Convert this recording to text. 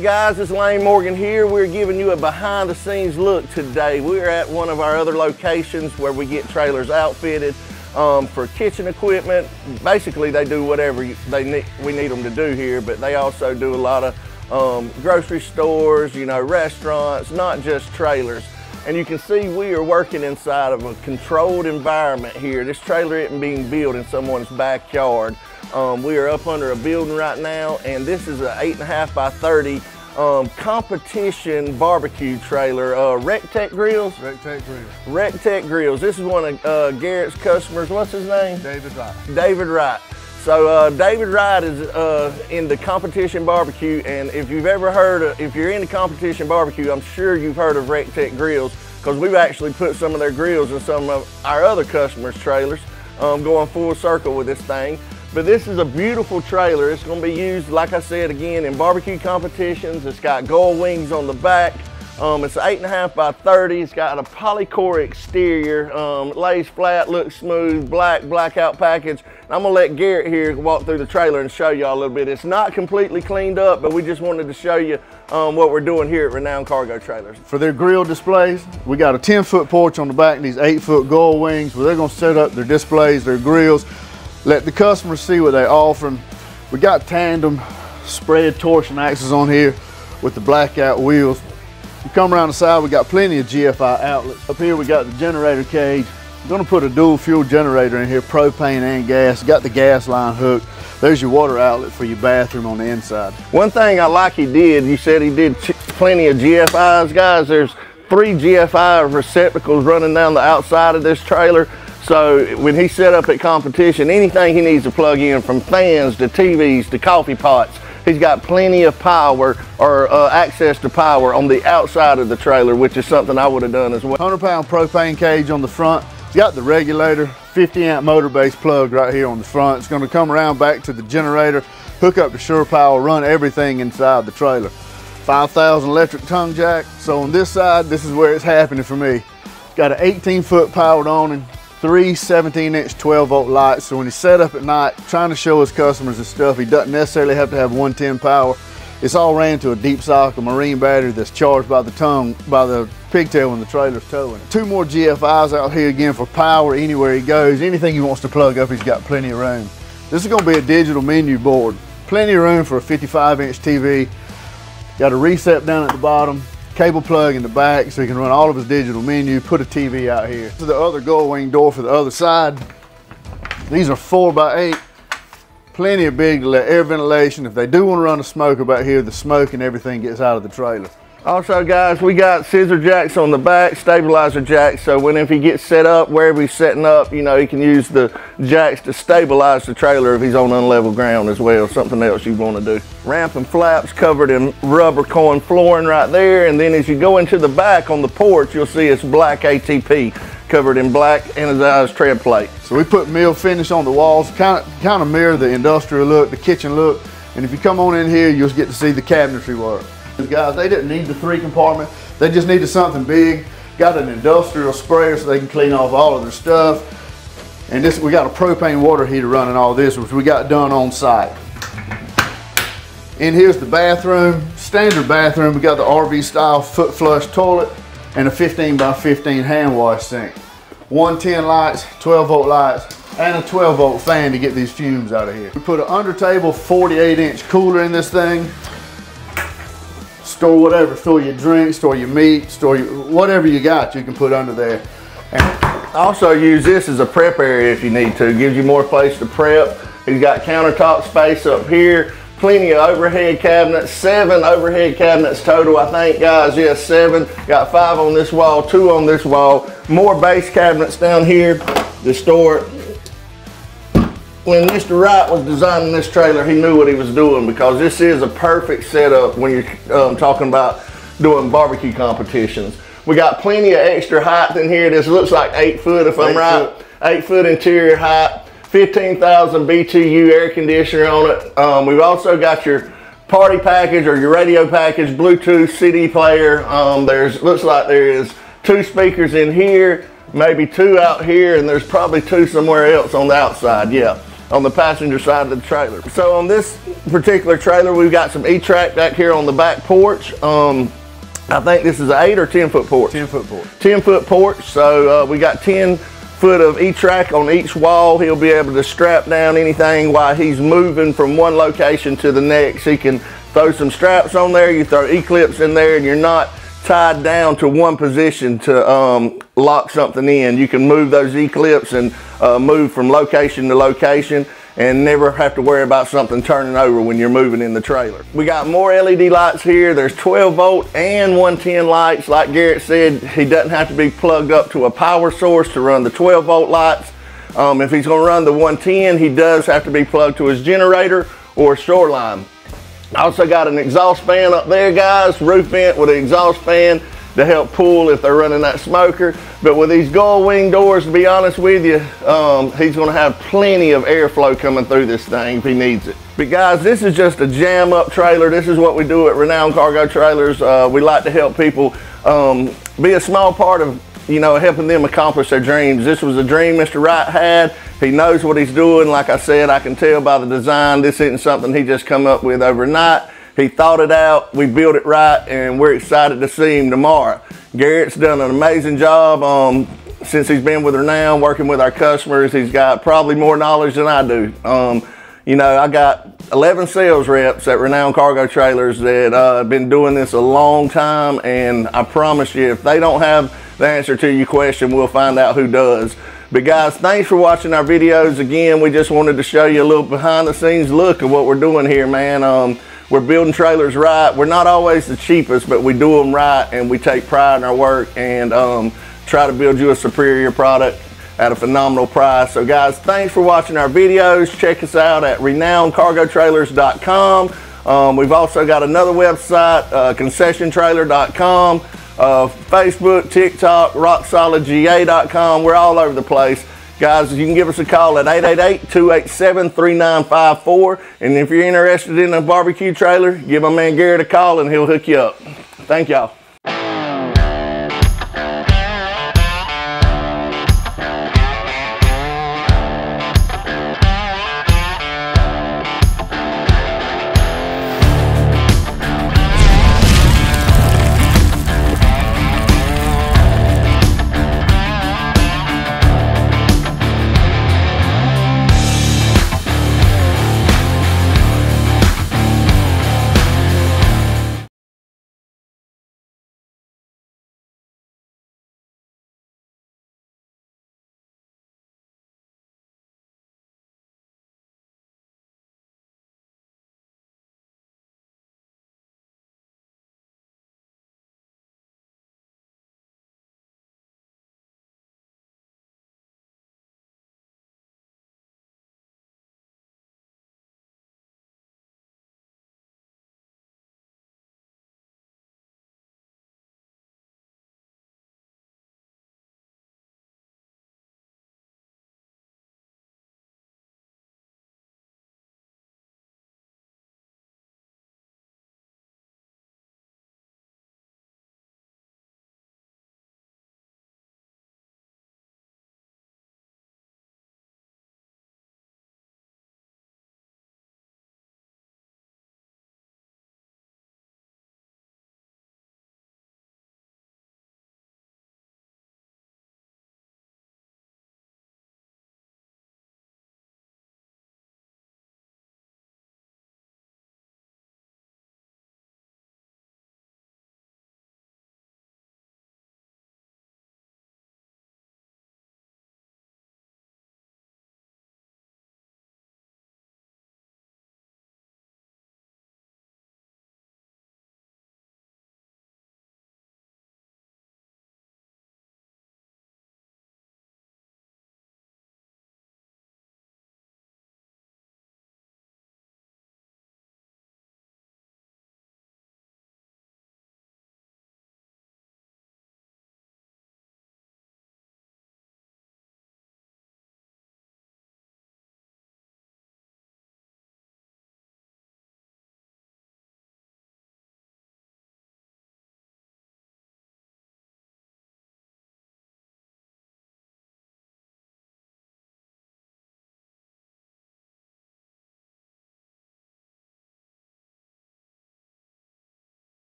Hey guys, it's Lane Morgan here. We're giving you a behind the scenes look today. We're at one of our other locations where we get trailers outfitted for kitchen equipment. Basically, they do whatever we need them to do here, but they also do a lot of grocery stores, you know, restaurants, not just trailers. And you can see we are working inside of a controlled environment here. This trailer isn't being built in someone's backyard. We are up under a building right now, and this is an 8.5 by 30 competition barbecue trailer. Rectech Grills? Rectech Grills. Rectech Grills. This is one of Garrett's customers. What's his name? David Wright. David Wright. So David Wright is in the competition barbecue, and if you've ever heard of, if you're into competition barbecue, I'm sure you've heard of Rectech Grills, because we've actually put some of their grills in some of our other customers' trailers, going full circle with this thing. But this is a beautiful trailer. It's going to be used, like I said, again, in barbecue competitions. It's got gold wings on the back. It's 8.5 by 30. It's got a polycore exterior. It lays flat, looks smooth, blackout package. And I'm gonna let Garrett here walk through the trailer and show y'all a little bit. It's not completely cleaned up, but we just wanted to show you what we're doing here at Renown Cargo Trailers. For their grill displays, we got a 10-foot porch on the back and these 8-foot gold wings where they're gonna set up their displays, their grills, let the customers see what they're offering. We got tandem spread torsion axles on here with the blackout wheels. You come around the side, we got plenty of GFI outlets. Up here we got the generator cage. I'm gonna put a dual fuel generator in here, propane and gas. Got the gas line hooked. There's your water outlet for your bathroom on the inside. One thing I like he did, you said he did plenty of GFIs, guys. There's 3 GFI receptacles running down the outside of this trailer. So when he set up at competition, anything he needs to plug in, from fans to TVs to coffee pots, he's got plenty of power or access to power on the outside of the trailer, which is something I would have done as well. 100-pound propane cage on the front. It's got the regulator, 50-amp motor base plug right here on the front. It's going to come around back to the generator, hook up to Sure Power, run everything inside the trailer. 5,000 electric tongue jack. So on this side, this is where it's happening for me. It's got an 18-foot powered awning, 3 17-inch 12-volt lights. So when he's set up at night, trying to show his customers and stuff, he doesn't necessarily have to have 110 power. It's all ran to a deep cycle marine battery that's charged by the pigtail when the trailer's towing it. 2 more GFIs out here again for power anywhere he goes. Anything he wants to plug up, he's got plenty of room. This is going to be a digital menu board. Plenty of room for a 55-inch TV. Got a reset down at the bottom. Cable plug in the back so he can run all of his digital menu, put a TV out here. This is the other gold wing door for the other side. These are 4 by 8. Plenty of big to let air ventilation. If they do want to run a smoker back here, the smoke and everything gets out of the trailer. Also guys, we got scissor jacks on the back, stabilizer jacks, so if he gets set up, wherever he's setting up, you know, he can use the jacks to stabilize the trailer if he's on unlevel ground as well, something else you want to do. Ramp and flaps covered in rubber coin flooring right there, and then as you go into the back on the porch, you'll see it's black ATP covered in black anodized tread plate. So we put mill finish on the walls, kind of mirror the industrial look, the kitchen look, and if you come on in here, you'll get to see the cabinetry work. Guys, they didn't need the 3 compartment. They just needed something big. Got an industrial sprayer so they can clean off all of their stuff. And this, we got a propane water heater running all this, which we got done on site. And here's the bathroom, standard bathroom. We got the RV style foot flush toilet and a 15 by 15 hand wash sink. 110 lights, 12-volt lights, and a 12-volt fan to get these fumes out of here. We put an under table 48-inch cooler in this thing. Store whatever, store your drinks, store your meat, store your, whatever you got, you can put under there. And also use this as a prep area if you need to. It gives you more place to prep. He's got countertop space up here, plenty of overhead cabinets, 7 overhead cabinets total, I think, guys. Yes, 7. Got 5 on this wall, 2 on this wall. More base cabinets down here to store it. When Mr. Wright was designing this trailer, he knew what he was doing, because this is a perfect setup when you're talking about doing barbecue competitions. We got plenty of extra height in here. This looks like 8 foot if I'm right. 8 foot interior height, 15,000 BTU air conditioner on it. We've also got your party package or your radio package, Bluetooth CD player. Looks like there is 2 speakers in here, maybe 2 out here, and there's probably 2 somewhere else on the outside, yeah. on the passenger side of the trailer. So on this particular trailer, we've got some E-track back here on the back porch. I think this is an 8 or 10 foot porch. 10 foot porch. 10 foot porch. So we got 10 foot of E-track on each wall. He'll be able to strap down anything while he's moving from one location to the next. He can throw some straps on there. You throw E-clips in there, and you're not tied down to one position to lock something in. You can move those E-clips and move from location to location and never have to worry about something turning over when you're moving in the trailer. We got more LED lights here. There's 12 volt and 110 lights. Like Garrett said, he doesn't have to be plugged up to a power source to run the 12 volt lights. If he's gonna run the 110, he does have to be plugged to his generator or shoreline. I also got an exhaust fan up there, guys, roof vent with an exhaust fan to help pull if they're running that smoker. But with these gull wing doors, to be honest with you, he's gonna have plenty of airflow coming through this thing if he needs it. But guys, this is just a jam up trailer. This is what we do at Renown Cargo Trailers. We like to help people be a small part of, you know, helping them accomplish their dreams. This was a dream Mr. Wright had. He knows what he's doing. Like I said, I can tell by the design, this isn't something he just come up with overnight. He thought it out, we built it right, and we're excited to see him tomorrow. Garrett's done an amazing job since he's been with Renown, working with our customers. He's got probably more knowledge than I do. You know, I got 11 sales reps at Renown Cargo Trailers that have been doing this a long time, and I promise you, if they don't have the answer to your question, we'll find out who does. But guys, thanks for watching our videos. Again, we just wanted to show you a little behind the scenes look of what we're doing here, man. We're building trailers right. We're not always the cheapest, but we do them right, and we take pride in our work and try to build you a superior product at a phenomenal price. So guys, thanks for watching our videos. Check us out at renowncargotrailers.com. We've also got another website, concessiontrailer.com. Facebook, TikTok, rocksolidga.com. We're all over the place. Guys, you can give us a call at 888-287-3954. And if you're interested in a barbecue trailer, give my man Garrett a call and he'll hook you up. Thank y'all.